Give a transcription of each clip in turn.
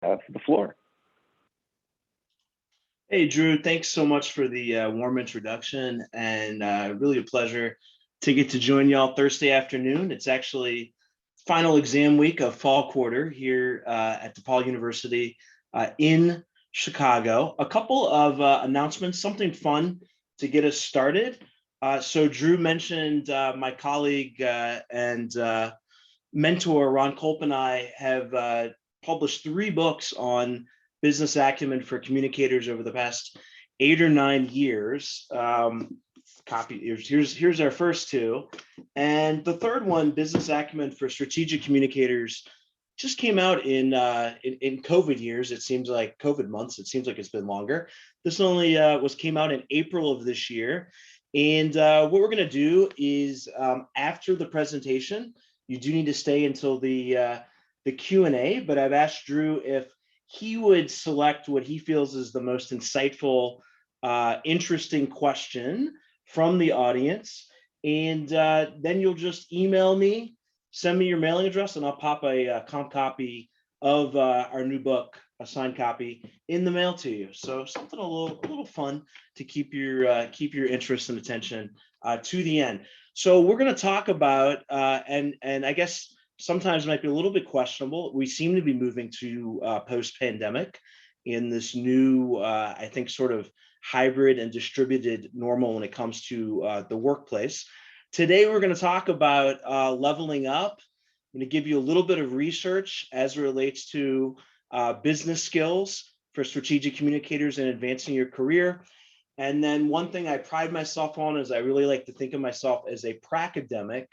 have the floor. Hey, Drew, thanks so much for the warm introduction, and really a pleasure to get to join y'all Thursday afternoon. It's actually final exam week of fall quarter here at DePaul University in Chicago. A couple of announcements, something fun to get us started. So Drew mentioned my colleague and mentor, Ron Culp, and I have published 3 books on business acumen for communicators over the past 8 or 9 years. Here's our first 2, and the third one, business acumen for strategic communicators, just came out in COVID years. It seems like COVID months. It seems like it's been longer. This only came out in April of this year, and what we're going to do is after the presentation, you do need to stay until the Q&A, but I've asked Drew if he would select what he feels is the most insightful, interesting question from the audience. And then you'll just email me, send me your mailing address, and I'll pop a comp copy of our new book, a signed copy, in the mail to you. So something a little fun to keep your interest and attention to the end. So we're going to talk about, and I guess sometimes might be a little bit questionable. We seem to be moving to post-pandemic in this new, I think, sort of hybrid and distributed normal when it comes to the workplace. Today, we're going to talk about leveling up. I'm going to give you a little bit of research as it relates to business skills for strategic communicators and advancing your career. And then one thing I pride myself on is I really like to think of myself as a pracademic.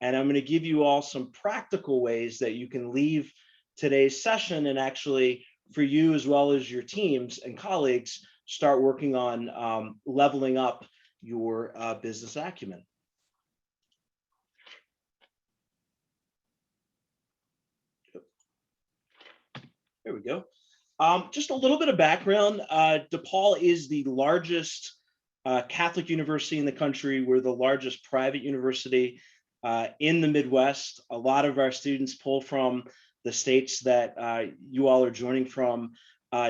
And I'm going to give you all some practical ways that you can leave today's session and actually, for you as well as your teams and colleagues, start working on leveling up your business acumen. There we go. Just a little bit of background. DePaul is the largest Catholic university in the country. We're the largest private university in the Midwest. A lot of our students pull from the states that you all are joining from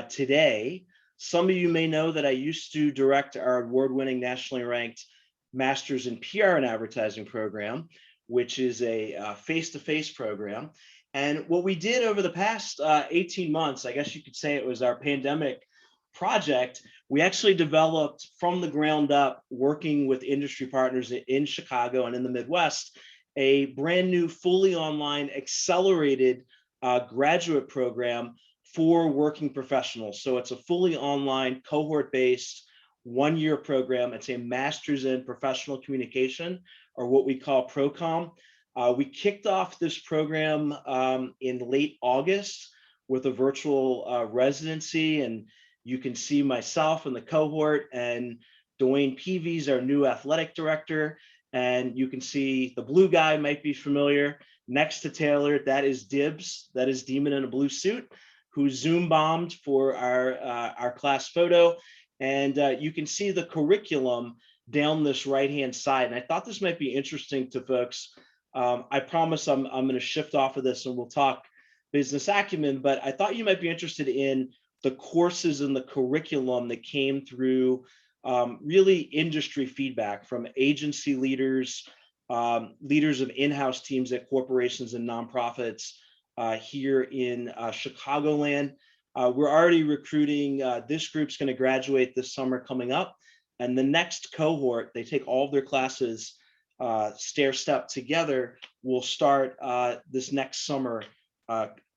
today. Some of you may know that I used to direct our award-winning, nationally ranked Masters in PR and Advertising program, which is a face-to-face program. And what we did over the past 18 months, I guess you could say it was our pandemic project, we actually developed from the ground up, working with industry partners in Chicago and in the Midwest, a brand new, fully online, accelerated graduate program for working professionals. So it's a fully online, cohort-based, 1-year program. It's a master's in professional communication, or what we call ProCom. We kicked off this program in late August with a virtual residency, and you can see myself in the cohort, and Dwayne Peavy's our new athletic director, and you can see the blue guy might be familiar. Next to Taylor, that is Dibs, that is Demon in a blue suit, who Zoom bombed for our class photo. And you can see the curriculum down this right-hand side. And I thought this might be interesting to folks. I promise I'm going to shift off of this and we'll talk business acumen, but I thought you might be interested in the courses and the curriculum that came through really industry feedback from agency leaders, leaders of in-house teams at corporations and nonprofits here in Chicagoland. We're already recruiting. This group's going to graduate this summer coming up. And the next cohort, they take all of their classes stair step together, will start this next summer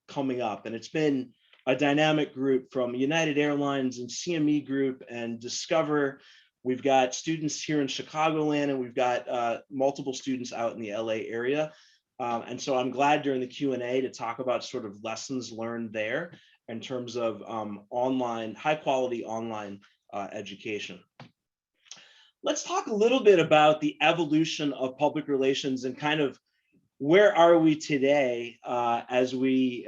coming up. And it's been a dynamic group from United Airlines and CME Group and Discover. We've got students here in Chicagoland, and we've got multiple students out in the LA area. And so I'm glad during the Q&A to talk about sort of lessons learned there in terms of online, high quality online education. Let's talk a little bit about the evolution of public relations and kind of where are we today as we,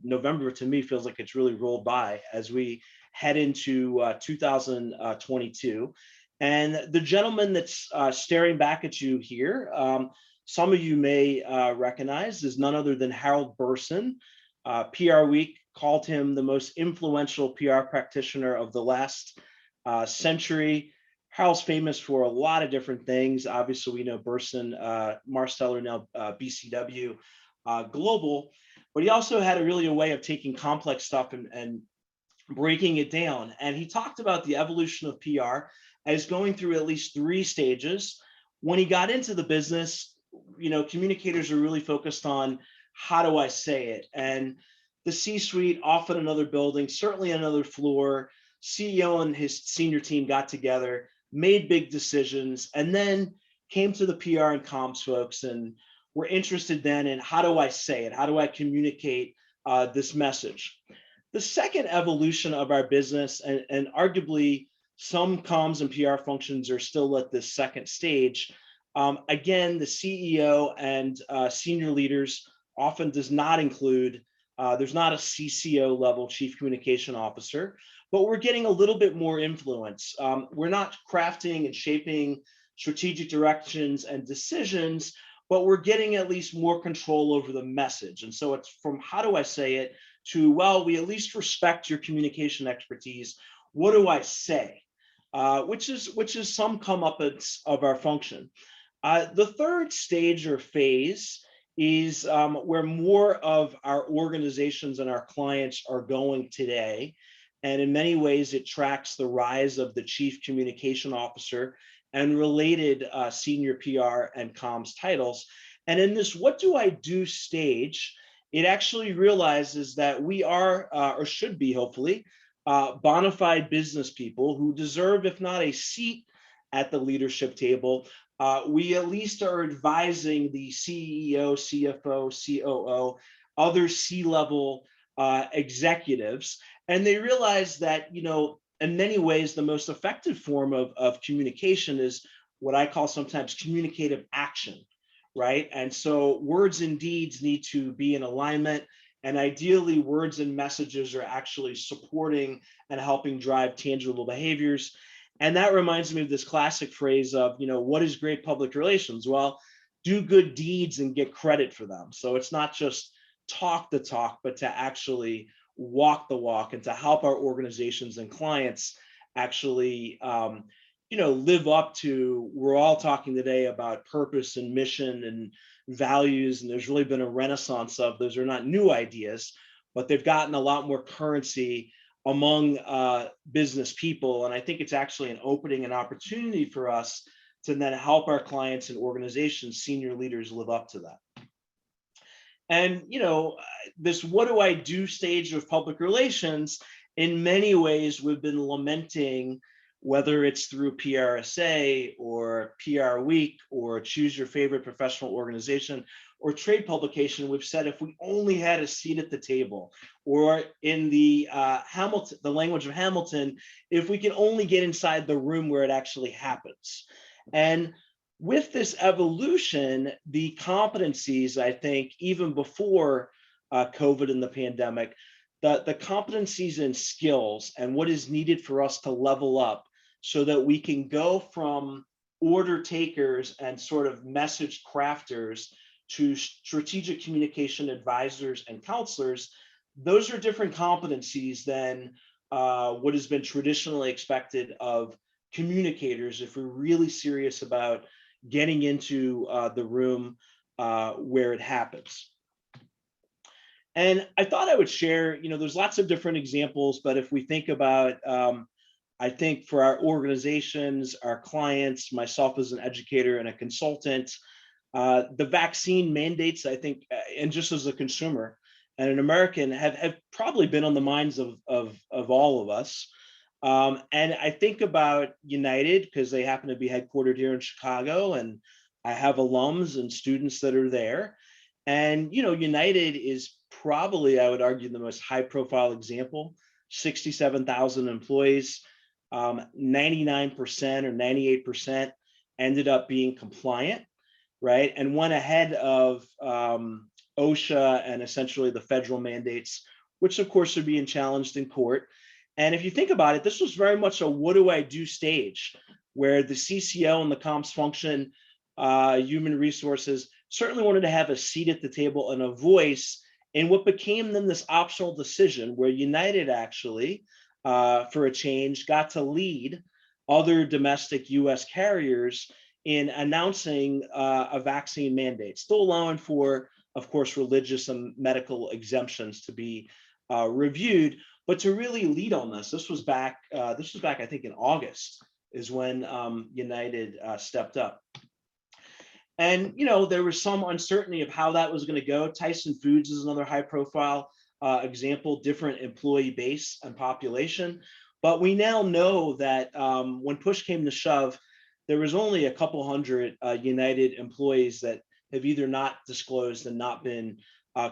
November to me feels like it's really rolled by as we head into 2022. And the gentleman that's staring back at you here, some of you may recognize, is none other than Harold Burson, PR Week called him the most influential PR practitioner of the last century. Harold's famous for a lot of different things. Obviously, we know Burson, Marsteller, now BCW Global, but he also had a way of taking complex stuff and breaking it down. And he talked about the evolution of PR as going through at least 3 stages. When he got into the business, communicators are really focused on how do I say it? And the C-suite, often another building, certainly another floor, CEO and his senior team got together, made big decisions, and then came to the PR and comms folks and were interested then in how do I say it? How do I communicate this message? The second evolution of our business, and arguably some comms and PR functions are still at this second stage. Again, the CEO and senior leaders often does not include, there's not a CCO level, chief communication officer, but we're getting a little bit more influence. We're not crafting and shaping strategic directions and decisions, but we're getting at least more control over the message. And so it's from how do I say it to, well, we at least respect your communication expertise. What do I say? Which is some comeuppance of our function. The third stage or phase is where more of our organizations and our clients are going today. And in many ways, it tracks the rise of the chief communication officer and related senior PR and comms titles. And in this what do I do stage, it actually realizes that we are, or should be hopefully, bona fide business people who deserve, if not a seat at the leadership table, we at least are advising the CEO, CFO, COO, other C-level executives. And they realize that, in many ways, the most effective form of communication is what I call sometimes communicative action, right? And so words and deeds need to be in alignment. And ideally, words and messages are actually supporting and helping drive tangible behaviors. And that reminds me of this classic phrase of, what is great public relations? Well, do good deeds and get credit for them. So it's not just talk the talk, but to actually walk the walk and to help our organizations and clients actually, live up to, we're all talking today about purpose and mission and values, and there's really been a renaissance of those. Are not new ideas, but they've gotten a lot more currency among business people. And I think it's actually an opening, an opportunity for us to then help our clients and organizations, senior leaders live up to that. And, this what do I do stage of public relations, in many ways, we've been lamenting, whether it's through PRSA or PR Week or Choose Your Favorite Professional Organization or trade publication, we've said if we only had a seat at the table, or in the Hamilton, the language of Hamilton, if we can only get inside the room where it actually happens. And with this evolution, the competencies, I think, even before COVID and the pandemic, the competencies and skills and what is needed for us to level up so that we can go from order takers and sort of message crafters to strategic communication advisors and counselors, those are different competencies than what has been traditionally expected of communicators if we're really serious about getting into the room where it happens. And I thought I would share, there's lots of different examples, but if we think about, I think for our organizations, our clients, myself as an educator and a consultant, the vaccine mandates, I think, and just as a consumer and an American, have probably been on the minds of all of us. And I think about United because they happen to be headquartered here in Chicago, and I have alums and students that are there. And, United is probably, I would argue, the most high profile example, 67,000 employees, 99% or 98% ended up being compliant, right? And went ahead of OSHA and essentially the federal mandates, which of course are being challenged in court. And if you think about it, this was very much a what do I do stage, where the CCO and the comms function, human resources, certainly wanted to have a seat at the table and a voice in what became then this optional decision where United actually, for a change, got to lead other domestic US carriers in announcing a vaccine mandate, still allowing for, of course, religious and medical exemptions to be reviewed, but to really lead on this. This was back, I think, in August is when United stepped up. And, there was some uncertainty of how that was going to go. Tyson Foods is another high profile example, different employee base and population. But we now know that when push came to shove, there was only a couple hundred United employees that have either not disclosed and not been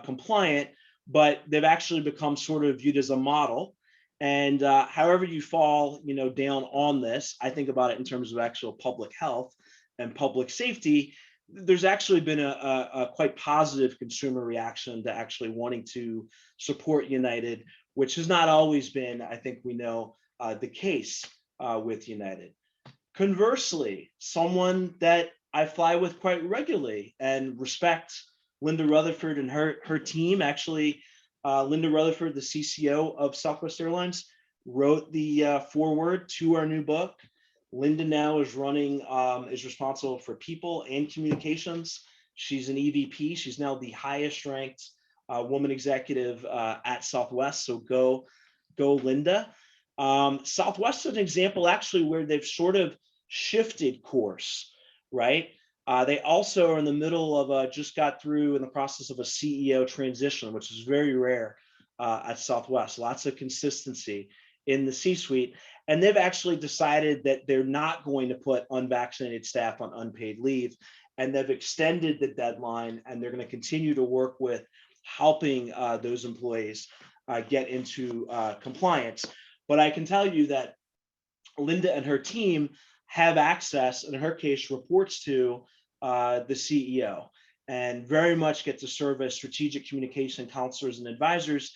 compliant, but they've actually become sort of viewed as a model. And however you fall, down on this, I think about it in terms of actual public health and public safety. There's actually been a quite positive consumer reaction to actually wanting to support United, which has not always been, I think we know, the case with United. Conversely, someone that I fly with quite regularly and respect, Linda Rutherford and her team. Actually, Linda Rutherford, the CCO of Southwest Airlines, wrote the foreword to our new book. Linda now is responsible for people and communications. She's an EVP. She's now the highest ranked woman executive at Southwest. So go Linda. Southwest is an example actually where they've sort of shifted course, right? They also are in the middle of just got through in the process of a CEO transition, which is very rare at Southwest. Lots of consistency in the C-suite. And they've actually decided that they're not going to put unvaccinated staff on unpaid leave. And they've extended the deadline, and they're going to continue to work with helping those employees get into compliance. But I can tell you that Linda and her team have access, in her case, reports to the CEO, and very much get to serve as strategic communication counselors and advisors.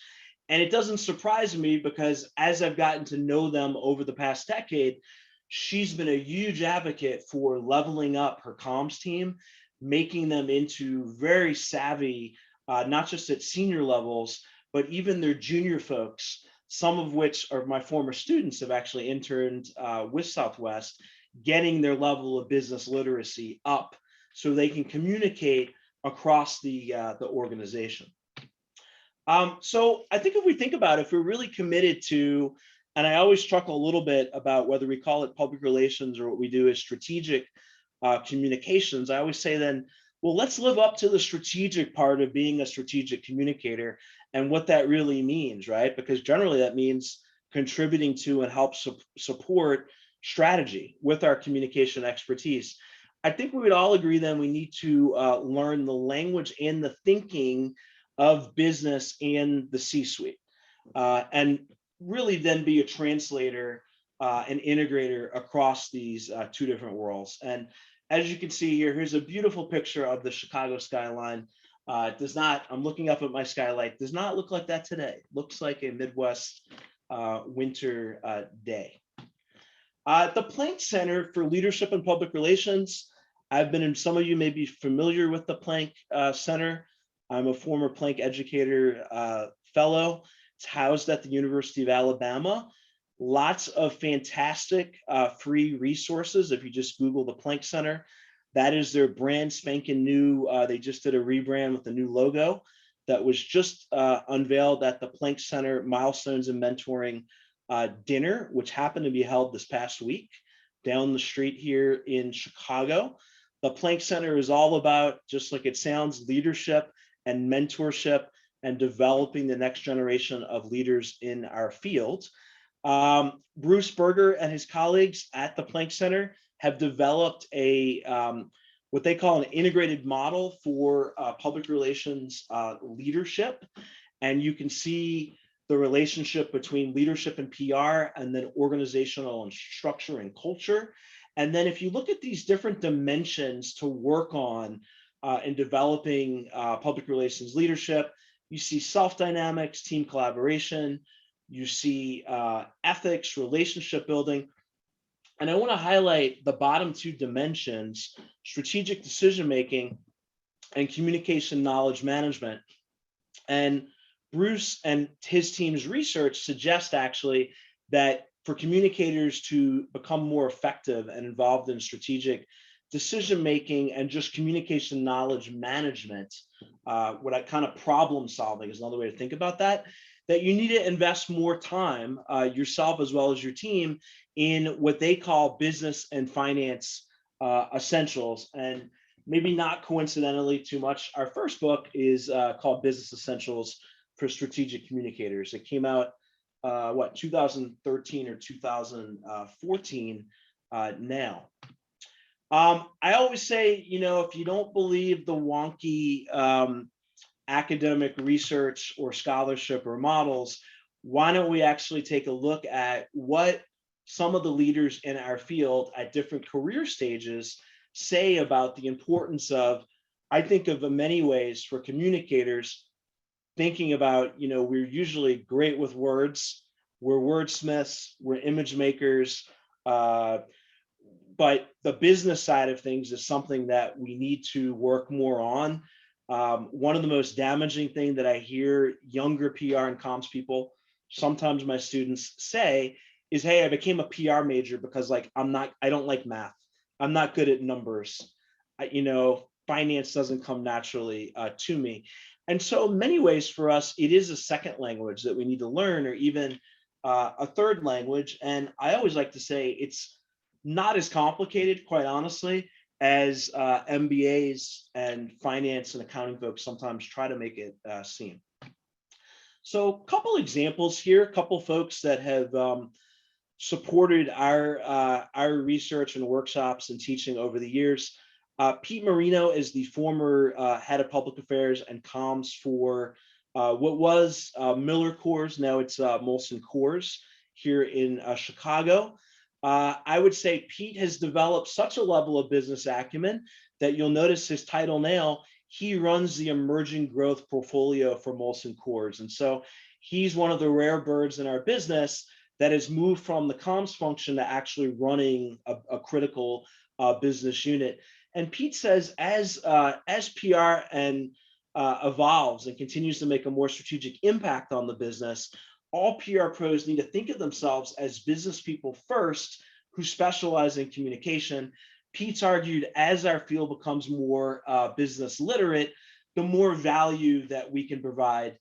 And it doesn't surprise me because as I've gotten to know them over the past decade, she's been a huge advocate for leveling up her comms team, making them into very savvy, not just at senior levels, but even their junior folks, some of which are my former students, have actually interned with Southwest, getting their level of business literacy up so they can communicate across the organization. So I think if we think about it, if we're really committed to, and I always chuckle a little bit about whether we call it public relations or what we do is strategic communications, I always say then, well, let's live up to the strategic part of being a strategic communicator and what that really means, right? Because generally that means contributing to and help support strategy with our communication expertise. I think we would all agree then we need to learn the language and the thinking of business and the C-suite, and really then be a translator and integrator across these two different worlds. And as you can see here, here's a beautiful picture of the Chicago skyline. It does not, I'm looking up at my skylight, does not look like that today. Looks like a Midwest winter day. The Planck Center for Leadership and Public Relations. I've been in, some of you may be familiar with the Planck Center. I'm a former Planck Educator Fellow. It's housed at the University of Alabama. Lots of fantastic free resources. If you just Google the Planck Center, that is their brand spanking new. They just did a rebrand with a new logo that was just unveiled at the Planck Center Milestones and Mentoring dinner, which happened to be held this past week down the street here in Chicago. The Planck Center is all about, just like it sounds, leadership and mentorship and developing the next generation of leaders in our field. Bruce Berger and his colleagues at the Planck Center have developed a what they call an integrated model for public relations leadership. And you can see the relationship between leadership and PR, and then organizational and structure and culture. And then if you look at these different dimensions to work on in developing public relations leadership, you see self-dynamics, team collaboration, you see ethics, relationship building. And I want to highlight the bottom two dimensions, strategic decision-making and communication knowledge management. And Bruce and his team's research suggests actually that for communicators to become more effective and involved in strategic decision making and just communication knowledge management, what I kind of problem solving is another way to think about that, that you need to invest more time, yourself as well as your team, in what they call business and finance essentials. And maybe not coincidentally too much, our first book is called Business Essentials for Strategic Communicators. It came out, 2013 or 2014 now. I always say, if you don't believe the wonky academic research or scholarship or models, why don't we actually take a look at what some of the leaders in our field at different career stages say about the importance of, I think of in many ways for communicators, thinking about, we're usually great with words, we're wordsmiths, we're image makers, but the business side of things is something that we need to work more on. One of the most damaging thing that I hear younger PR and comms people, sometimes my students say, is, hey, I became a PR major because I don't like math. I'm not good at numbers. Finance doesn't come naturally to me. And so in many ways for us, it is a second language that we need to learn, or even a third language. And I always like to say it's not as complicated, quite honestly, as MBAs and finance and accounting folks sometimes try to make it seem. So a couple examples here, a couple folks that have supported our research and workshops and teaching over the years. Pete Marino is the former head of public affairs and comms for what was Miller Coors. Now it's Molson Coors here in Chicago. I would say Pete has developed such a level of business acumen that you'll notice his title now, he runs the emerging growth portfolio for Molson Coors. And so he's one of the rare birds in our business that has moved from the comms function to actually running a critical business unit. And Pete says, as PR and evolves and continues to make a more strategic impact on the business, all PR pros need to think of themselves as business people first who specialize in communication. Pete's argued as our field becomes more business literate, the more value that we can provide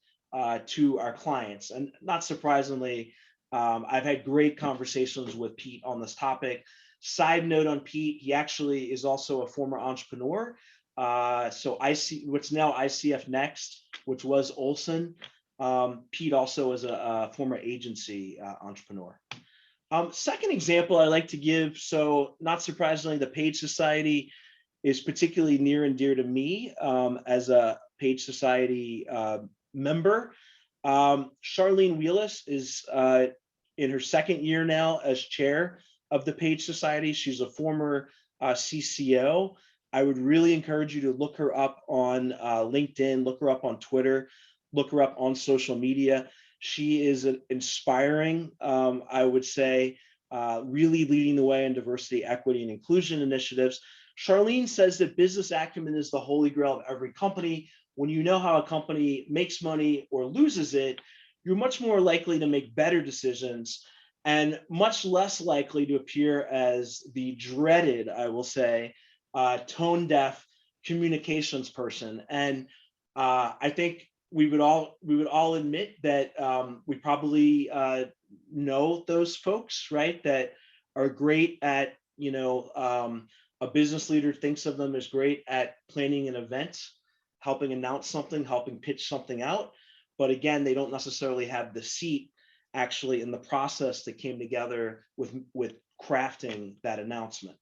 to our clients. And not surprisingly, I've had great conversations with Pete on this topic. Side note on Pete, he actually is also a former entrepreneur. So what's now ICF Next, which was Olson. Pete also is a former agency entrepreneur. Second example I like to give, so not surprisingly, the Page Society is particularly near and dear to me as a Page Society member. Charlene Wheelis is in her second year now as chair of the Page Society. She's a former CCO. I would really encourage you to look her up on LinkedIn, look her up on Twitter, look her up on social media. She is inspiring, I would say, really leading the way in diversity, equity, and inclusion initiatives. Charlene says that business acumen is the holy grail of every company. When you know how a company makes money or loses it, you're much more likely to make better decisions and much less likely to appear as the dreaded, I will say, tone-deaf communications person. And I think we would all admit that we probably know those folks, right? That are great at, a business leader thinks of them as great at planning an event, helping announce something, helping pitch something out. But again, they don't necessarily have the seat actually in the process that came together with crafting that announcement.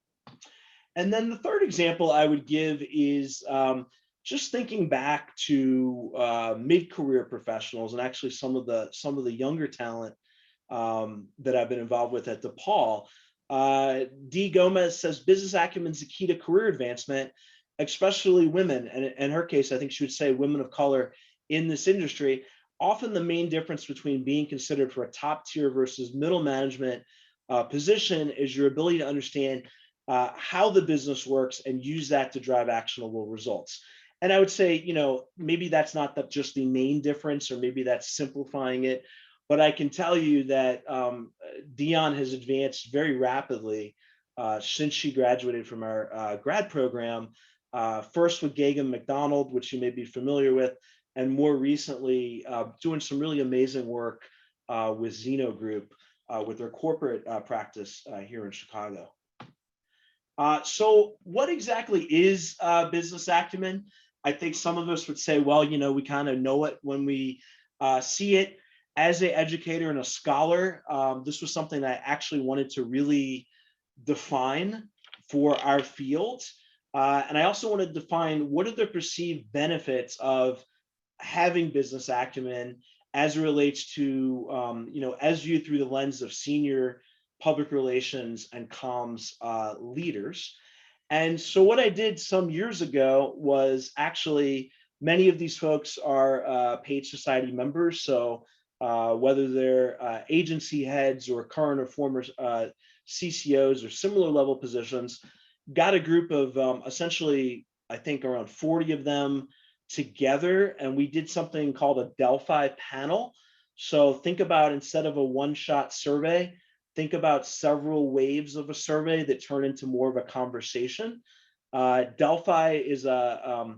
And then the third example I would give is just thinking back to mid-career professionals and actually some of the younger talent that I've been involved with at DePaul. Dee Gomez says business acumen is the key to career advancement, especially women. And in her case, I think she would say women of color in this industry. Often the main difference between being considered for a top tier versus middle management position is your ability to understand how the business works and use that to drive actionable results. And I would say, maybe that's not just the main difference, or maybe that's simplifying it. But I can tell you that Dion has advanced very rapidly since she graduated from our grad program, first with Gagan McDonald, which you may be familiar with, and more recently doing some really amazing work with Zeno Group with their corporate practice here in Chicago. So what exactly is business acumen? I think some of us would say, well, we kind of know it when we see it. As an educator and a scholar, this was something that I actually wanted to really define for our field. And I also want to define what are the perceived benefits of having business acumen as it relates to, as viewed through the lens of senior public relations and comms leaders. And so what I did some years ago was actually, many of these folks are paid society members. So whether they're agency heads or current or former CCOs or similar level positions, got a group of essentially, I think around 40 of them together, and we did something called a Delphi panel. So think about, instead of a one-shot survey, think about several waves of a survey that turn into more of a conversation. Delphi is a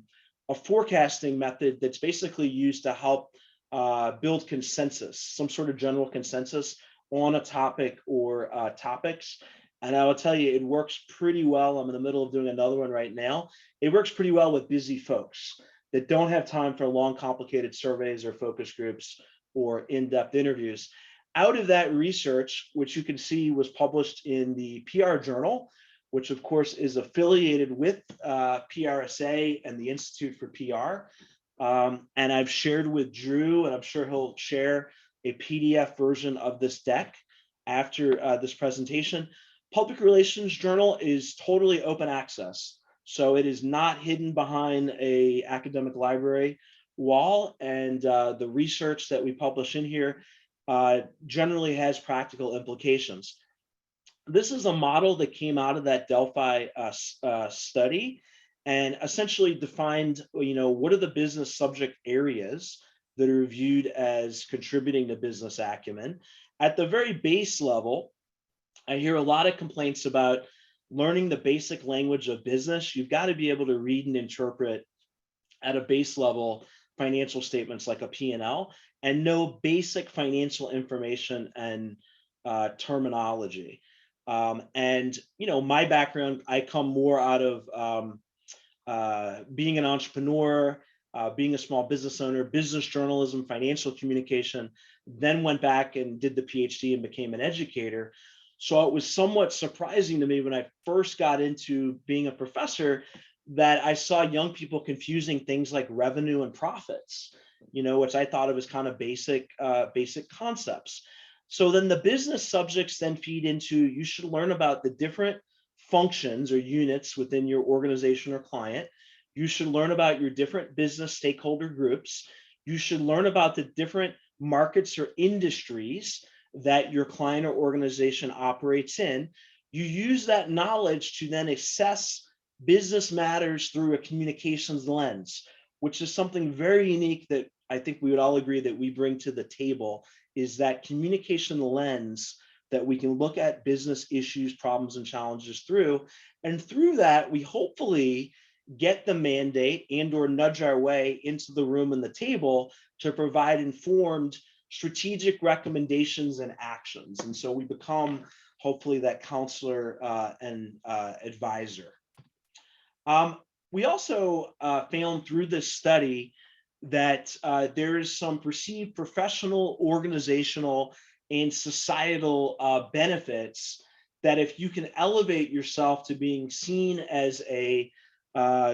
forecasting method that's basically used to help build consensus, some sort of general consensus on a topic or topics. And I will tell you, it works pretty well. I'm in the middle of doing another one right now. It works pretty well with busy folks that don't have time for long, complicated surveys or focus groups or in-depth interviews. Out of that research, which you can see was published in the PR Journal, which of course is affiliated with PRSA and the Institute for PR. And I've shared with Drew, and I'm sure he'll share a PDF version of this deck after this presentation. Public Relations Journal is totally open access. So it is not hidden behind an academic library wall. And the research that we publish in here generally has practical implications. This is a model that came out of that Delphi study, and essentially defined, what are the business subject areas that are viewed as contributing to business acumen. At the very base level, I hear a lot of complaints about learning the basic language of business. You've got to be able to read and interpret at a base level financial statements like a P&L, and know basic financial information and terminology. And my background, I come more out of being an entrepreneur, being a small business owner, business journalism, financial communication, then went back and did the PhD and became an educator. So it was somewhat surprising to me when I first got into being a professor that I saw young people confusing things like revenue and profits, which I thought of as kind of basic concepts. So then the business subjects then feed into, you should learn about the different functions or units within your organization or client. You should learn about your different business stakeholder groups. You should learn about the different markets or industries that your client or organization operates in. You use that knowledge to then assess business matters through a communications lens, which is something very unique that I think we would all agree that we bring to the table, is that communication lens that we can look at business issues, problems, and challenges through. And through that, we hopefully get the mandate and or nudge our way into the room and the table to provide informed strategic recommendations and actions. And so we become hopefully that counselor and advisor. We also found through this study that there is some perceived professional, organizational, and societal benefits that if you can elevate yourself to being seen as a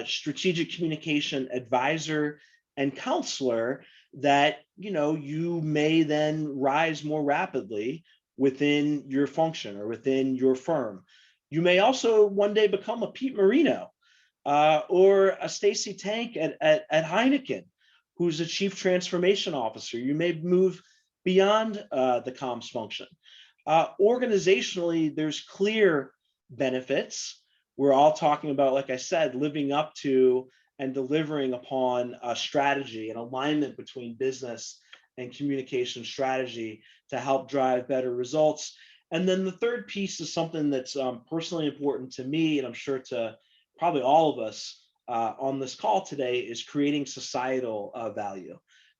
strategic communication advisor and counselor, that you may then rise more rapidly within your function or within your firm. You may also one day become a Pete Marino or a Stacy Tank at Heineken, who's a chief transformation officer. You may move beyond the comms function. Organizationally, there's clear benefits. We're all talking about, like I said, living up to and delivering upon a strategy and alignment between business and communication strategy to help drive better results. And then the third piece is something that's personally important to me, and I'm sure to probably all of us on this call today, is creating societal value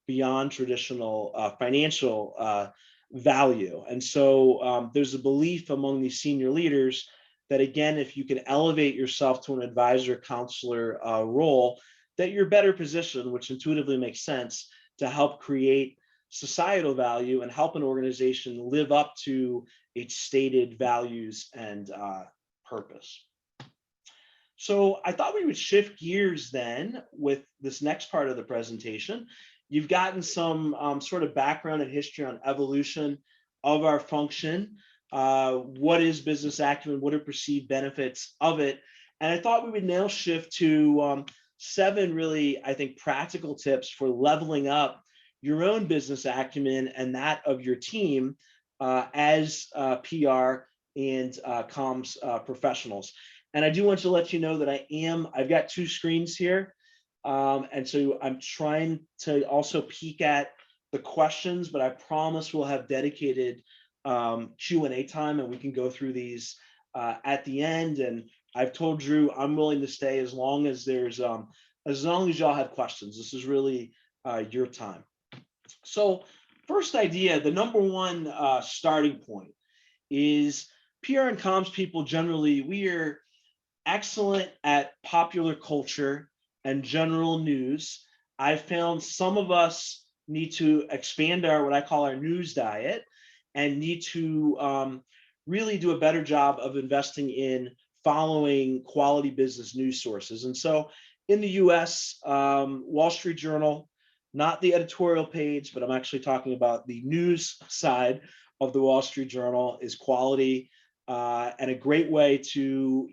beyond traditional financial value. And so there's a belief among these senior leaders that, again, if you can elevate yourself to an advisor, counselor role, that you're better positioned, which intuitively makes sense, to help create societal value and help an organization live up to its stated values and purpose. So I thought we would shift gears then with this next part of the presentation. You've gotten some sort of background and history on evolution of our function. What is business acumen? What are perceived benefits of it? And I thought we would now shift to 7 really, I think, practical tips for leveling up your own business acumen and that of your team as PR and comms professionals. And I do want to let you know that I've got 2 screens here. And so I'm trying to also peek at the questions, but I promise we'll have dedicated Q&A time, and we can go through these at the end. And I've told Drew I'm willing to stay as long as y'all have questions. This is really your time. So first idea, the number one starting point is PR and comms people generally, we are excellent at popular culture and general news. I've found some of us need to expand what I call our news diet, and need to really do a better job of investing in following quality business news sources. And so in the US, Wall Street Journal, not the editorial page, but I'm actually talking about the news side of the Wall Street Journal, is quality and a great way to,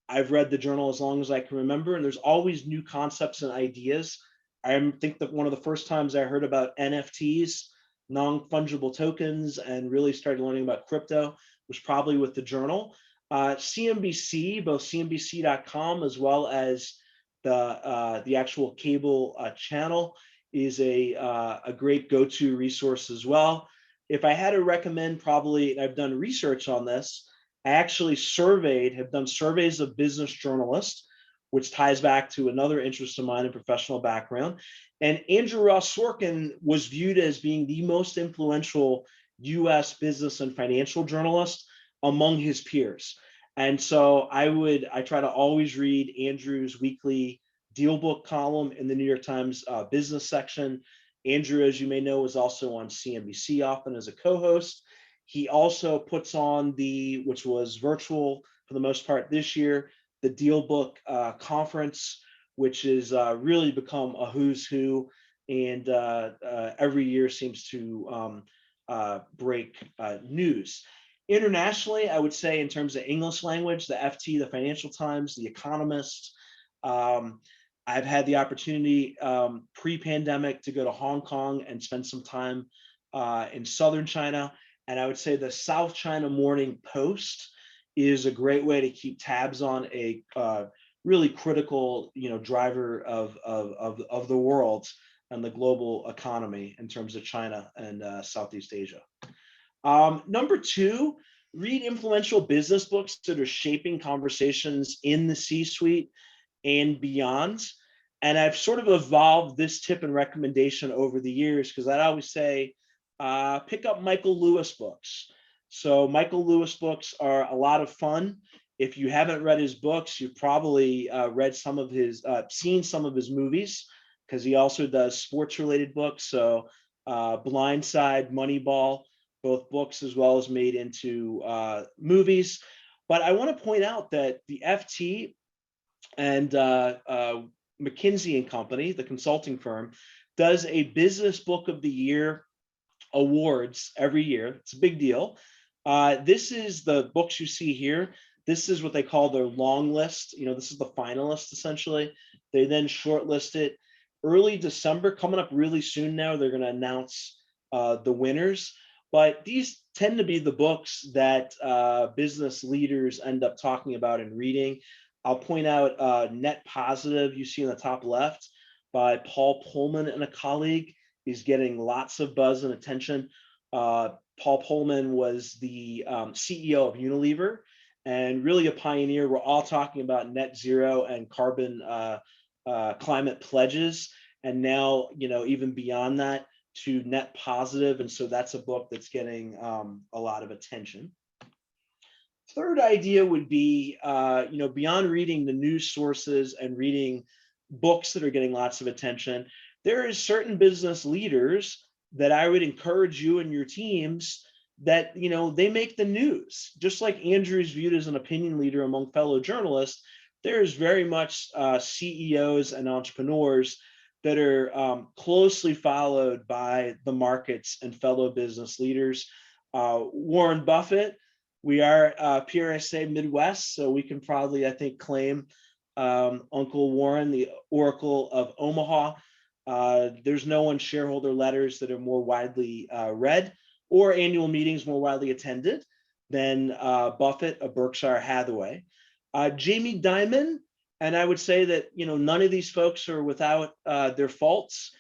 I've read the journal as long as I can remember, and there's always new concepts and ideas. I think that one of the first times I heard about NFTs, non-fungible tokens, and really started learning about crypto was probably with the journal. CNBC, both CNBC.com as well as the actual cable channel, is a great go-to resource as well. If I had to recommend, probably, and I've done research on this, I actually have done surveys of business journalists, which ties back to another interest of mine and professional background. And Andrew Ross Sorkin was viewed as being the most influential US business and financial journalist among his peers. And so I try to always read Andrew's weekly deal book column in the New York Times business section. Andrew, as you may know, is also on CNBC often as a co-host. He also puts on which was virtual for the most part this year, the Deal Book Conference, which has really become a who's who, and every year seems to break news. Internationally, I would say in terms of English language, the FT, the Financial Times, the Economist. I've had the opportunity pre-pandemic to go to Hong Kong and spend some time in southern China. And I would say the South China Morning Post is a great way to keep tabs on a really critical, driver of the world and the global economy in terms of China and Southeast Asia. Number 2, read influential business books that are shaping conversations in the C-suite and beyond. And I've sort of evolved this tip and recommendation over the years, because I'd always say, pick up Michael Lewis books. So Michael Lewis books are a lot of fun. If you haven't read his books, you've probably read seen some of his movies, because he also does sports-related books. So Blindside, Moneyball, both books as well as made into movies. But I want to point out that the FT and McKinsey and Company, the consulting firm, does a Business Book of the Year awards every year. It's a big deal. This is the books you see here. This is what they call their long list. This is the finalists, essentially. They then shortlist it. Early December, coming up really soon now, they're going to announce the winners. But these tend to be the books that business leaders end up talking about and reading. I'll point out Net Positive, you see in the top left, by Paul Pullman and a colleague, is getting lots of buzz and attention. Paul Pullman was the CEO of Unilever and really a pioneer. We're all talking about net zero and carbon climate pledges, and now, even beyond that, to net positive. And so that's a book that's getting a lot of attention. Third idea would be, beyond reading the news sources and reading books that are getting lots of attention, there is certain business leaders that I would encourage you and your teams that, they make the news. Just like Andrew's viewed as an opinion leader among fellow journalists, there's very much CEOs and entrepreneurs that are closely followed by the markets and fellow business leaders. Warren Buffett, we are PRSA Midwest, so we can probably, I think, claim Uncle Warren, the Oracle of Omaha. There's no one shareholder letters that are more widely read or annual meetings more widely attended than Buffett of Berkshire Hathaway. Jamie Dimon, and I would say that, none of these folks are without their faults,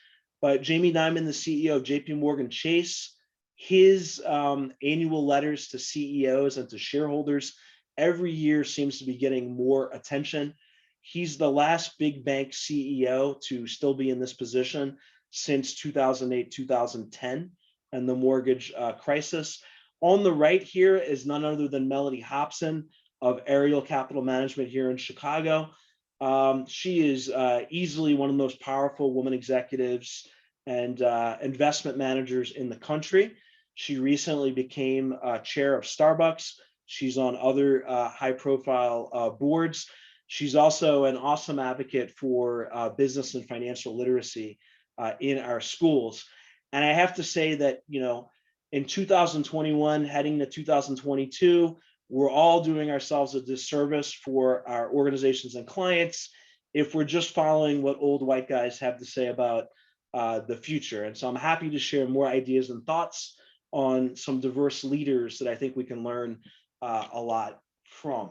but Jamie Dimon, the CEO of JP Morgan Chase, his annual letters to CEOs and to shareholders every year seems to be getting more attention. He's the last big bank CEO to still be in this position since 2008, 2010, and the mortgage crisis. On the right here is none other than Melody Hobson of Ariel Capital Management here in Chicago. She is easily one of the most powerful women executives and investment managers in the country. She recently became chair of Starbucks. She's on other high-profile boards. She's also an awesome advocate for business and financial literacy in our schools. And I have to say that, in 2021, heading to 2022, we're all doing ourselves a disservice for our organizations and clients if we're just following what old white guys have to say about the future. And so I'm happy to share more ideas and thoughts on some diverse leaders that I think we can learn a lot from.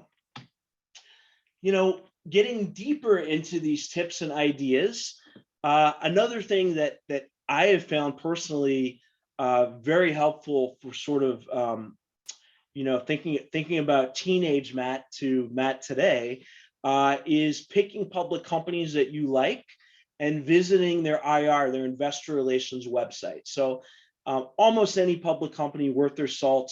Getting deeper into these tips and ideas, another thing that I have found personally very helpful for sort of thinking about teenage Matt to Matt today is picking public companies that you like and visiting their IR, their investor relations website. So almost any public company worth their salt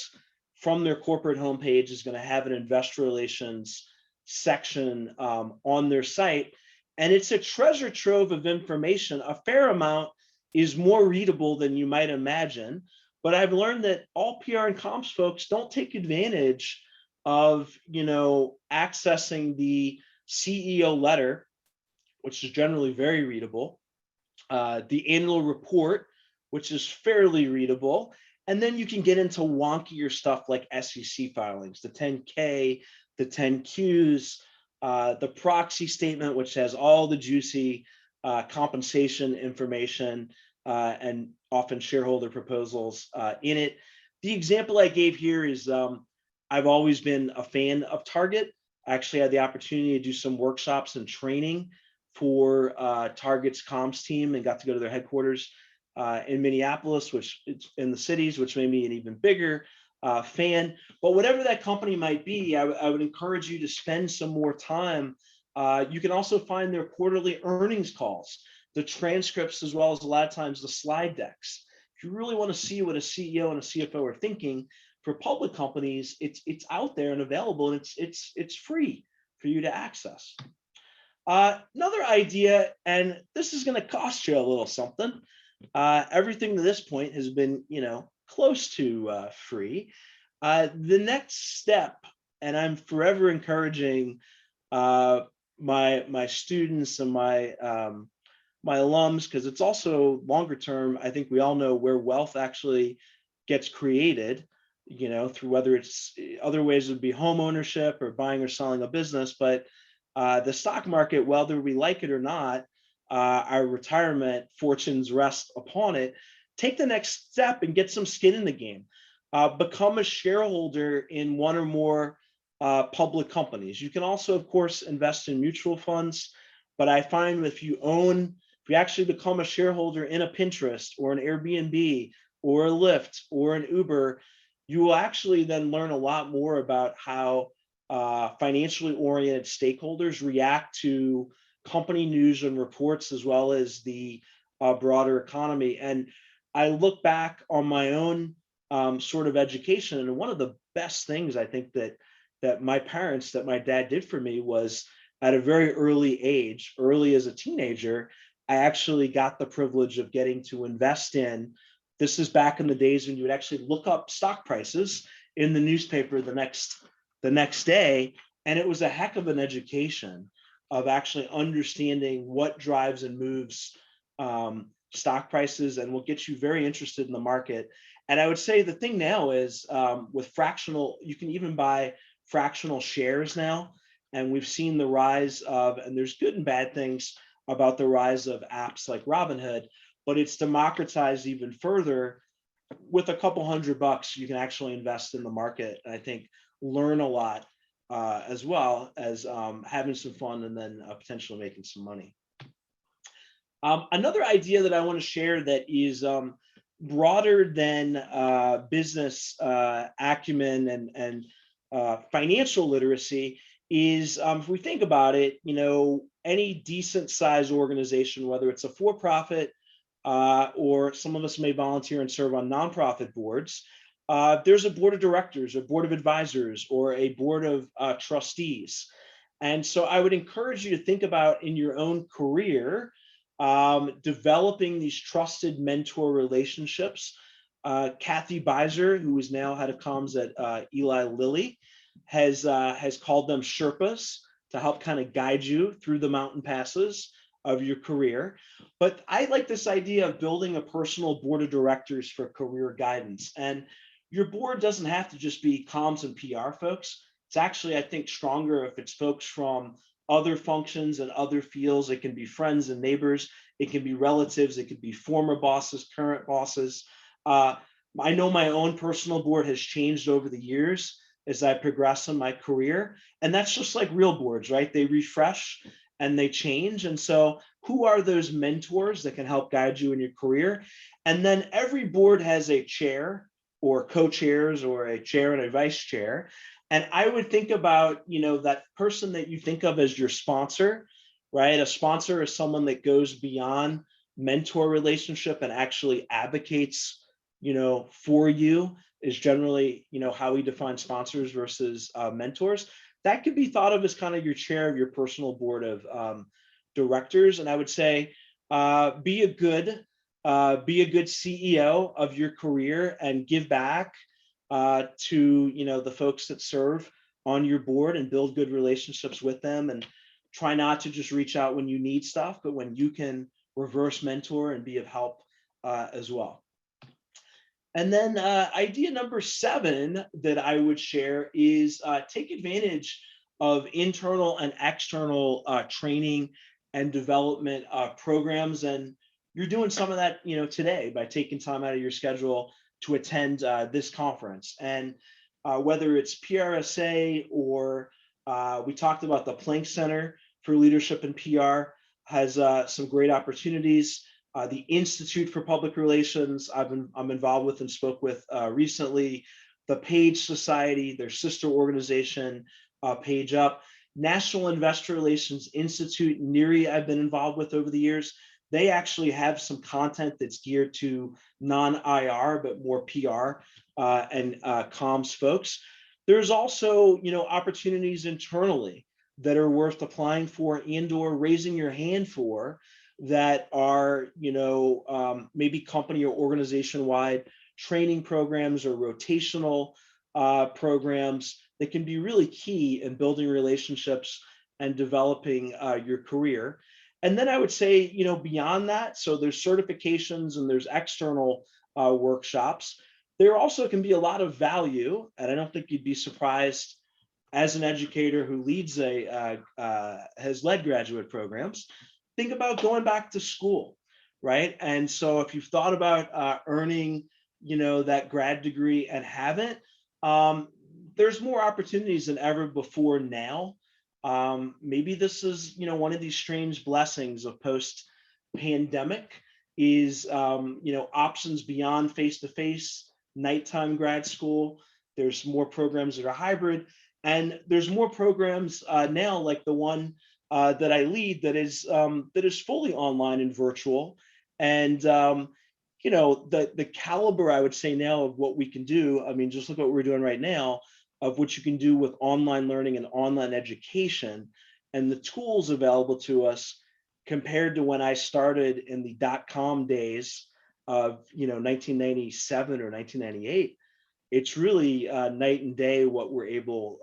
from their corporate homepage is going to have an investor relations section on their site. And it's a treasure trove of information. A fair amount is more readable than you might imagine. But I've learned that all PR and comms folks don't take advantage of, accessing the CEO letter, which is generally very readable, the annual report, which is fairly readable, and then you can get into wonkier stuff like SEC filings, the 10K, the 10Qs, the proxy statement, which has all the juicy compensation information and often shareholder proposals in it. The example I gave here is I've always been a fan of Target. I actually had the opportunity to do some workshops and training for Target's comms team and got to go to their headquarters in Minneapolis, which it's in the cities, which made me an even bigger fan. But whatever that company might be, I would encourage you to spend some more time. You can also find their quarterly earnings calls, the transcripts, as well as a lot of times the slide decks. If you really want to see what a CEO and a CFO are thinking for public companies, it's out there and available, and it's free for you to access. Another idea, and this is going to cost you a little something. Everything to this point has been, close to free. The next step, and I'm forever encouraging my students and my alums, because it's also longer term. I think we all know where wealth actually gets created, through whether it's other ways would be home ownership or buying or selling a business, but the stock market, whether we like it or not, our retirement fortunes rest upon it. Take the next step and get some skin in the game. Become a shareholder in one or more public companies. You can also, of course, invest in mutual funds, but I find if you actually become a shareholder in a Pinterest or an Airbnb or a Lyft or an Uber, you will actually then learn a lot more about how financially oriented stakeholders react to company news and reports, as well as the broader economy. And I look back on my own sort of education, and one of the best things I think that my parents, that my dad did for me was at a very early age, early as a teenager, I actually got the privilege of getting to invest in. This is back in the days when you would actually look up stock prices in the newspaper the next day, and it was a heck of an education of actually understanding what drives and moves stock prices and will get you very interested in the market. And I would say the thing now is with fractional, you can even buy fractional shares now. And we've seen the rise of, and there's good and bad things about the rise of apps like Robinhood, but it's democratized even further. With a couple $100, you can actually invest in the market, and I think learn a lot as well as having some fun and then potentially making some money. Another idea that I want to share that is broader than business acumen and financial literacy is, if we think about it, any decent size organization, whether it's a for-profit or some of us may volunteer and serve on nonprofit boards, there's a board of directors, a board of advisors, or a board of trustees. And so I would encourage you to think about in your own career, developing these trusted mentor relationships. Kathy Beiser, who is now head of comms at Eli Lilly, has called them Sherpas to help kind of guide you through the mountain passes of your career. But I like this idea of building a personal board of directors for career guidance. And your board doesn't have to just be comms and PR folks. It's actually, I think, stronger if it's folks from other functions and other fields. It can be friends and neighbors. It can be relatives. It could be former bosses, current bosses. I know my own personal board has changed over the years as I progress in my career. And that's just like real boards, right? They refresh and they change. And so who are those mentors that can help guide you in your career? And then every board has a chair or co-chairs or a chair and a vice chair. And I would think about, that person that you think of as your sponsor, right? A sponsor is someone that goes beyond mentor relationship and actually advocates, for you, is generally, how we define sponsors versus mentors. That could be thought of as kind of your chair of your personal board of directors. And I would say, be a good CEO of your career and give back to the folks that serve on your board and build good relationships with them, and try not to just reach out when you need stuff, but when you can reverse mentor and be of help as well. And then idea number 7 that I would share is take advantage of internal and external training and development programs. And you're doing some of that, today by taking time out of your schedule to attend this conference. And whether it's PRSA or we talked about the Planck Center for Leadership and PR has some great opportunities. The Institute for Public Relations, I'm involved with and spoke with recently. The Page Society, their sister organization, Page Up. National Investor Relations Institute, NIRI, I've been involved with over the years. They actually have some content that's geared to non-IR, but more PR and comms folks. There's also, opportunities internally that are worth applying for and/or raising your hand for, that are, maybe company or organization-wide training programs or rotational programs that can be really key in building relationships and developing your career. And then I would say, beyond that, so there's certifications and there's external workshops. There also can be a lot of value, and I don't think you'd be surprised as an educator who has led graduate programs. Think about going back to school, right? And so if you've thought about earning, that grad degree and haven't, there's more opportunities than ever before now. Maybe this is, one of these strange blessings of post-pandemic is, options beyond face-to-face, nighttime grad school. There's more programs that are hybrid, and there's more programs now, like the one that I lead, that is fully online and virtual. And the caliber, I would say, now of what we can do. I mean, just look at what we're doing right now, of what you can do with online learning and online education, and the tools available to us compared to when I started in the .com days of 1997 or 1998. It's really night and day what we're able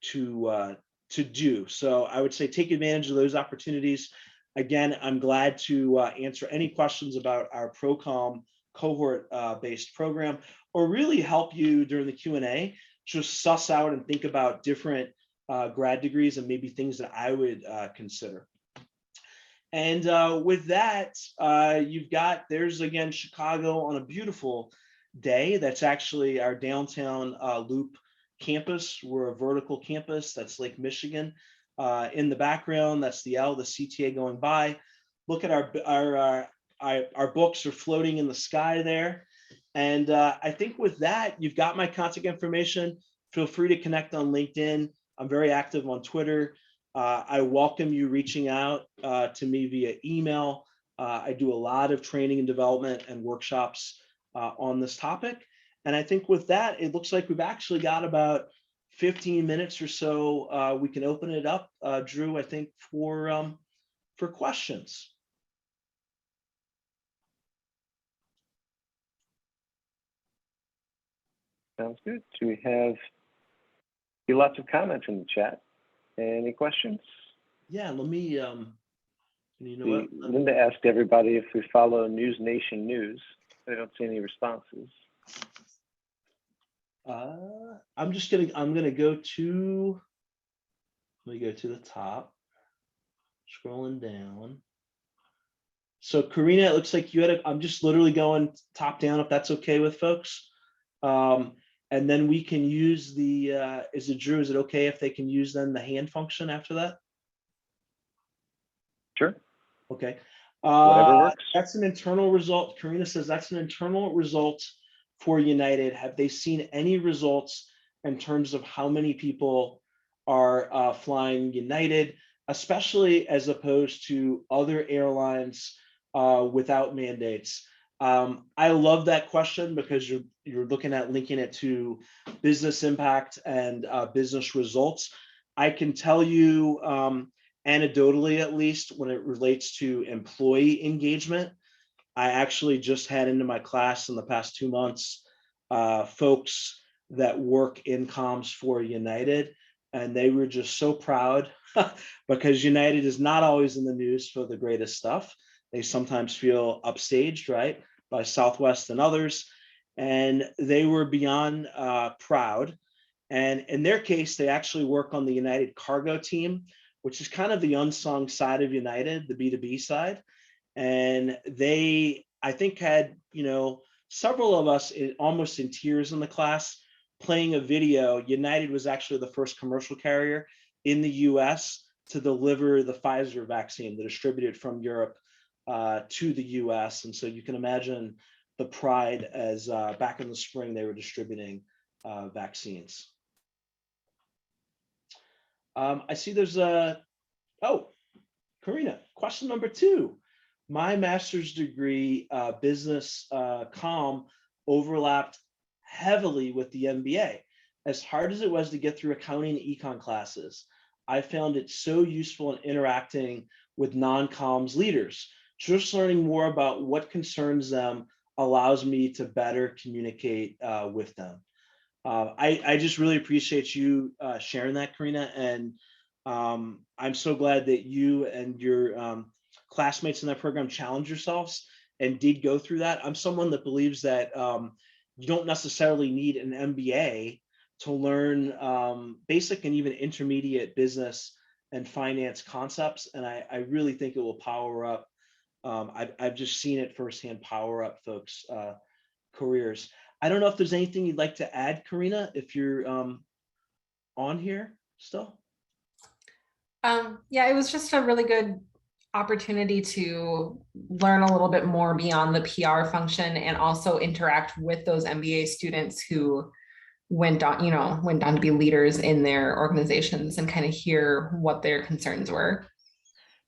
to do. So I would say take advantage of those opportunities. Again, I'm glad to answer any questions about our ProCom cohort based program, or really help you during the Q&A, just suss out and think about different grad degrees and maybe things that I would consider. And with that, there's again Chicago on a beautiful day. That's actually our downtown Loop campus. We're a vertical campus. That's Lake Michigan. In the background, that's the CTA going by. Look at our books are floating in the sky there. And I think with that, you've got my contact information. Feel free to connect on LinkedIn. I'm very active on Twitter. I welcome you reaching out to me via email. I do a lot of training and development and workshops on this topic. And I think with that, it looks like we've actually got about 15 minutes or so. We can open it up, Drew, I think, for questions. Sounds good. Do we have lots of comments in the chat? Any questions? Yeah, let me, you know what? Linda asked everybody if we follow News Nation News. I don't see any responses. I'm gonna go to, let me go to the top, scrolling down. So Karina, it looks like you had I'm just literally going top down, if that's okay with folks. And then we can use the, is it okay if they can use then the hand function after that? Sure. Okay. Whatever works. That's an internal result. Karina says that's an internal result for United. Have they seen any results in terms of how many people are flying United, especially as opposed to other airlines without mandates? I love that question because you're looking at linking it to business impact and business results. I can tell you anecdotally, at least when it relates to employee engagement, I actually just had into my class in the past 2 months folks that work in comms for United, and they were just so proud because United is not always in the news for the greatest stuff. They sometimes feel upstaged, right, by Southwest and others, and they were beyond proud. And in their case, they actually work on the United cargo team, which is kind of the unsung side of United, the B2B side. And they, I think, had, several of us almost in tears in the class playing a video. United was actually the first commercial carrier in the US to deliver the Pfizer vaccine, that distributed from Europe to the US. And so you can imagine the pride as back in the spring, they were distributing vaccines. I see there's Karina, question number 2. My master's degree, business comm, overlapped heavily with the MBA. As hard as it was to get through accounting and econ classes, I found it so useful in interacting with non-comms leaders. Just learning more about what concerns them allows me to better communicate with them. I just really appreciate you sharing that, Karina, and I'm so glad that you and your classmates in that program challenged yourselves and did go through that. I'm someone that believes that you don't necessarily need an MBA to learn basic and even intermediate business and finance concepts, and I really think it will power up. I've just seen it firsthand power up folks' careers. I don't know if there's anything you'd like to add, Karina, if you're on here still. Yeah, it was just a really good opportunity to learn a little bit more beyond the PR function and also interact with those MBA students who went on, went on to be leaders in their organizations and kind of hear what their concerns were.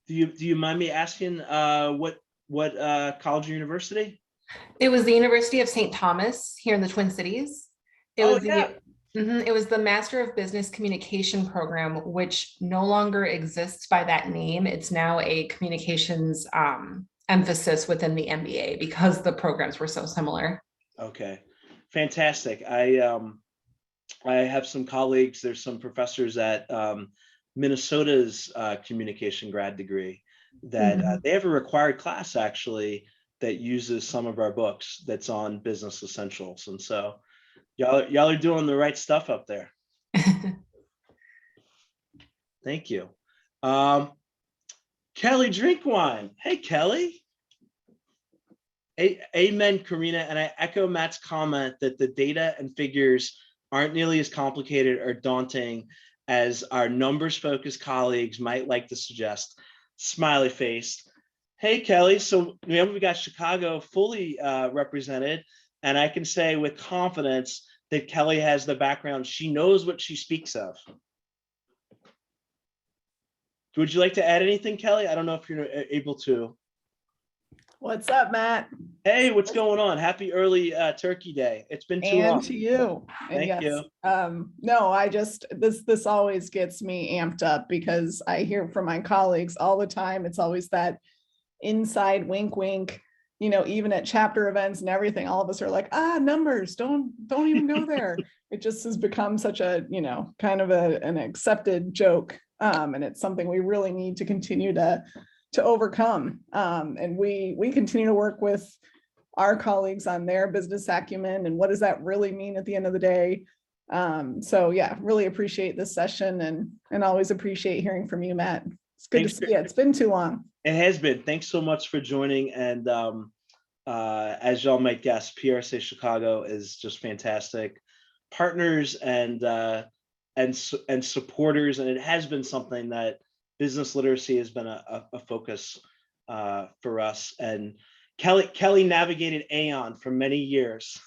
Do you mind me asking what college or university? It was the University of St. Thomas here in the Twin Cities. It Oh, was yeah. it was the Master of Business Communication program, which no longer exists by that name. It's now a communications emphasis within the MBA because the programs were so similar. Okay, fantastic. I have some colleagues. There's some professors at Minnesota's communication grad degree that they have a required class actually that uses some of our books that's on business essentials, and so y'all are doing the right stuff up there. Thank you. Kelly Drinkwine. Hey, Kelly. Amen, Karina. And I echo Matt's comment that the data and figures aren't nearly as complicated or daunting as our numbers-focused colleagues might like to suggest. Smiley face. Hey, Kelly. So we got Chicago fully represented. And I can say with confidence that Kelly has the background. She knows what she speaks of. Would you like to add anything, Kelly? I don't know if you're able to. What's up, Matt? Hey, what's going on? Happy early Turkey Day. It's been too long. And to you. And Thank yes, you. no, I just, this always gets me amped up because I hear from my colleagues all the time. It's always that inside wink, wink, even at chapter events and everything, all of us are like, numbers, don't even go there. It just has become such a, kind of an accepted joke. And it's something we really need to continue to overcome. And we continue to work with our colleagues on their business acumen and what does that really mean at the end of the day. So yeah, really appreciate this session and always appreciate hearing from you, Matt. It's good to see you. It's been too long. It has been. Thanks so much for joining. And as y'all might guess, PRSA Chicago is just fantastic partners and supporters. And it has been something that business literacy has been a focus for us. And Kelly navigated Aon for many years,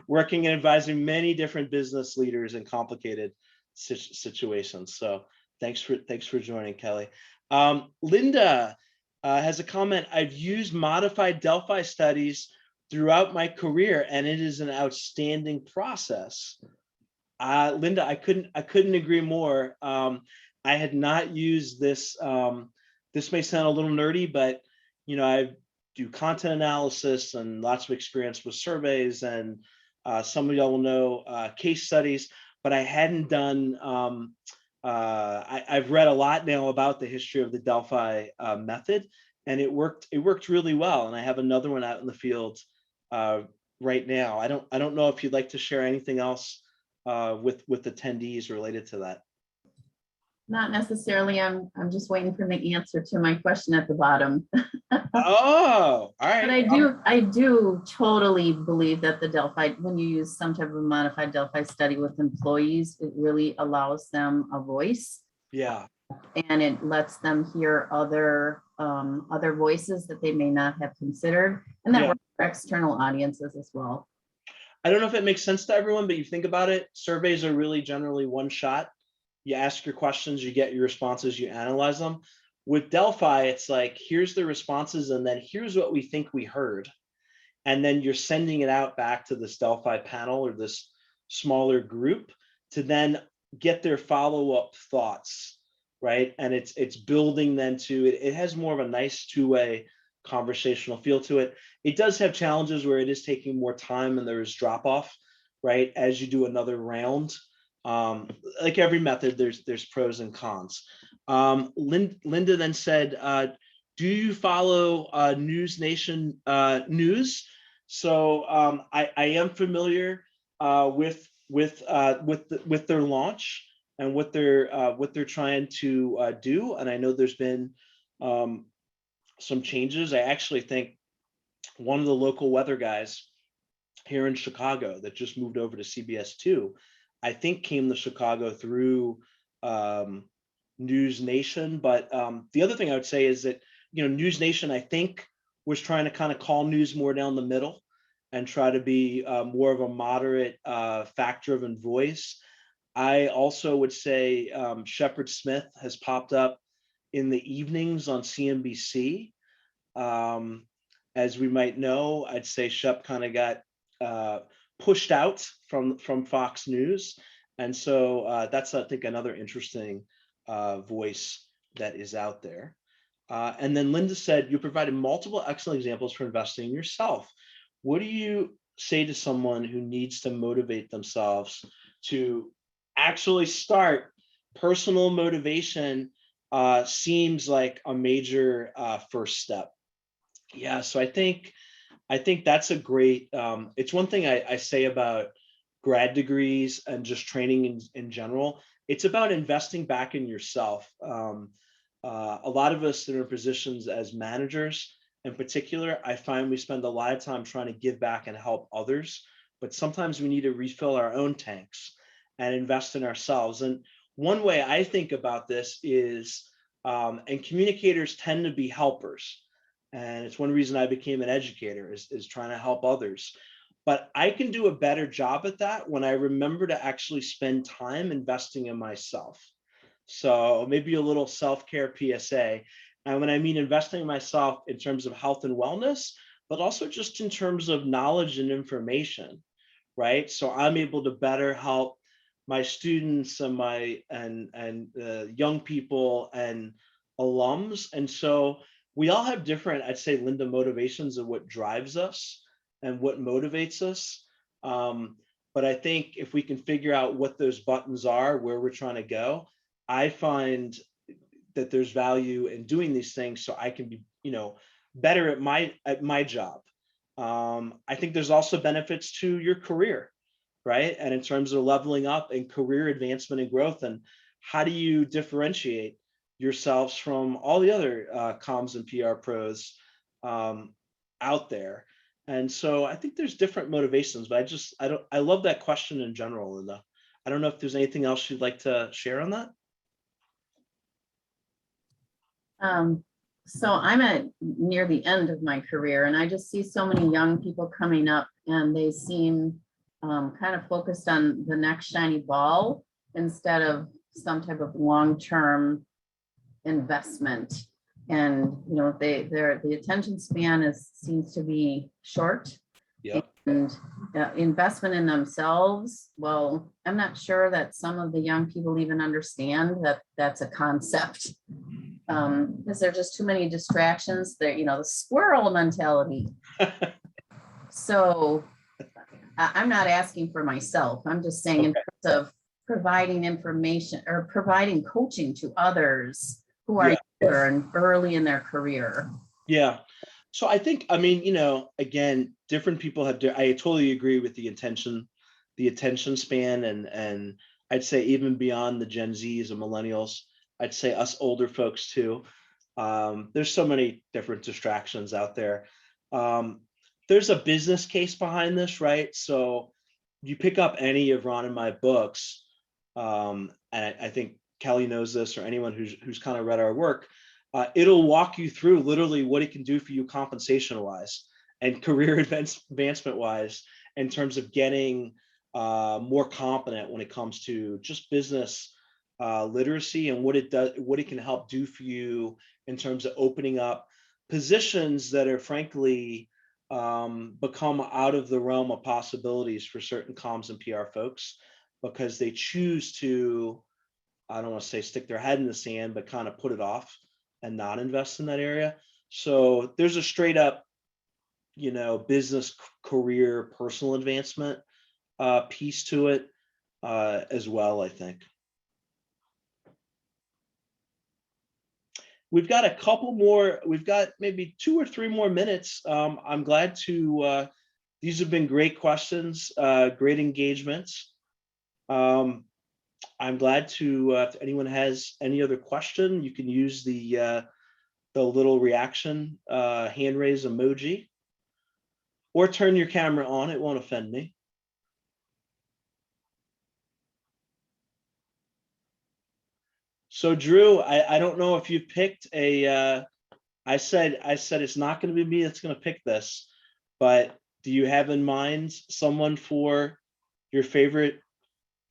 working and advising many different business leaders in complicated situations. So thanks for joining, Kelly. Linda has a comment. I've used modified Delphi studies throughout my career, and it is an outstanding process. Linda, I couldn't agree more. I had not used this. This may sound a little nerdy, but I do content analysis and lots of experience with surveys, and some of y'all will know case studies, but I hadn't done. I've read a lot now about the history of the Delphi method, and it worked really well. And I have another one out in the field right now. I don't know if you'd like to share anything else with attendees related to that. Not necessarily. I'm just waiting for the answer to my question at the bottom. Oh, all right. But I do totally believe that the Delphi, when you use some type of modified Delphi study with employees, it really allows them a voice. Yeah. And it lets them hear other voices that they may not have considered, and that works for external audiences as well. I don't know if it makes sense to everyone, but you think about it, surveys are really generally one shot. You ask your questions, you get your responses, you analyze them. With Delphi, it's like, here's the responses, and then here's what we think we heard. And then you're sending it out back to this Delphi panel or this smaller group to then get their follow-up thoughts, right? And it's building then to, it has more of a nice two-way conversational feel to it. It does have challenges where it is taking more time and there is drop-off, right? As you do another round. Like every method, there's pros and cons. Linda then said, do you follow News Nation news? So I am familiar with their launch and what they're trying to do, and I know there's been some changes. I actually think one of the local weather guys here in Chicago that just moved over to CBS2, I think came to Chicago through News Nation. But the other thing I would say is that, News Nation, I think, was trying to kind of call news more down the middle and try to be more of a moderate, fact-driven voice. I also would say Shepard Smith has popped up in the evenings on CNBC. As we might know, I'd say Shep kind of got pushed out from Fox News. And so that's, I think, another interesting voice that is out there. And then Linda said, you provided multiple excellent examples for investing in yourself. What do you say to someone who needs to motivate themselves to actually start? Personal motivation seems like a major first step. Yeah, so I think that's a great, it's one thing I say about grad degrees and just training in general. It's about investing back in yourself. A lot of us that are in positions as managers in particular, I find we spend a lot of time trying to give back and help others, but sometimes we need to refill our own tanks and invest in ourselves. And one way I think about this is, and communicators tend to be helpers. And it's one reason I became an educator is trying to help others. But I can do a better job at that when I remember to actually spend time investing in myself. So maybe a little self-care PSA. And when I mean investing in myself in terms of health and wellness, but also just in terms of knowledge and information, right? So I'm able to better help my students and young people and alums. And so we all have different, I'd say, Linda, motivations of what drives us and what motivates us. But I think if we can figure out what those buttons are, where we're trying to go, I find that there's value in doing these things so I can be, better at my job. I think there's also benefits to your career, right? And in terms of leveling up and career advancement and growth, and how do you differentiate yourselves from all the other comms and PR pros out there? And so I think there's different motivations, but I love that question in general, Linda. I don't know if there's anything else you'd like to share on that. So I'm near the end of my career, and I just see so many young people coming up, and they seem kind of focused on the next shiny ball instead of some type of long-term investment. And the attention span seems to be short. Yep. And investment in themselves, well, I'm not sure that some of the young people even understand that that's a concept, because there are just too many distractions. There, the squirrel mentality. So I'm not asking for myself. I'm just saying in terms of providing information or providing coaching to others who are younger and early in their career. Yeah. So I think, again, different people have, I totally agree with the attention span, and I'd say even beyond the Gen Zs and millennials, I'd say us older folks too. There's so many different distractions out there. There's a business case behind this, right? So you pick up any of Ron and my books, and I think Kelly knows this, or anyone who's kind of read our work, it'll walk you through literally what it can do for you compensation wise and career advancement wise in terms of getting more competent when it comes to just business literacy and what it can help do for you in terms of opening up positions that are frankly become out of the realm of possibilities for certain comms and PR folks, because they choose to, I don't want to say stick their head in the sand, but kind of put it off and not invest in that area. So there's a straight up, business, career, personal advancement piece to it as well, I think. We've got a couple more, we've got maybe 2 or 3 more minutes. I'm glad to, these have been great questions, great engagements. I'm glad to, if anyone has any other question, you can use the little reaction hand raise emoji. or turn your camera on. It won't offend me. So Drew, I don't know if you've picked a, I said it's not going to be me that's going to pick this, but do you have in mind someone for your favorite,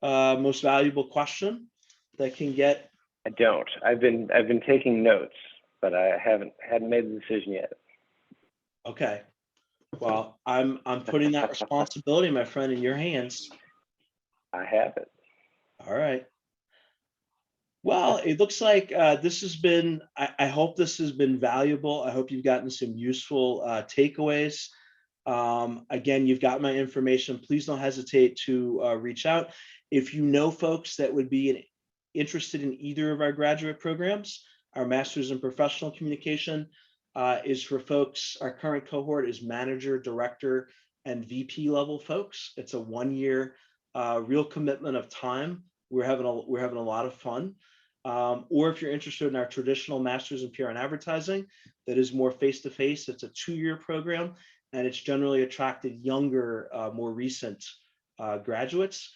most valuable question that can get? I don't. I've been taking notes, but I hadn't made the decision yet. Okay. Well, I'm putting that responsibility, my friend, in your hands. I have it. All right. Well, it looks like this has been, I hope this has been valuable. I hope you've gotten some useful takeaways. Again, you've got my information. Please don't hesitate to reach out. If you know folks that would be interested in either of our graduate programs, our Master's in Professional Communication is for folks, our current cohort is manager, director, and VP level folks. It's a 1-year real commitment of time. We're having a lot of fun. Or if you're interested in our traditional Master's in PR and Advertising, that is more face-to-face, it's a 2-year program, and it's generally attracted younger, more recent graduates.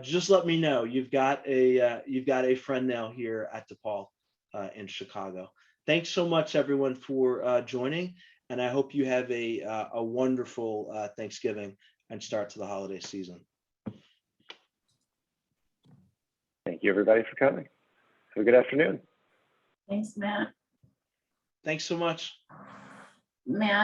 Just let me know. You've got a friend now here at DePaul in Chicago. Thanks so much, everyone, for joining, and I hope you have a wonderful Thanksgiving and start to the holiday season. Thank you, everybody, for coming. Have a good afternoon. Thanks, Matt. Thanks so much. Matt,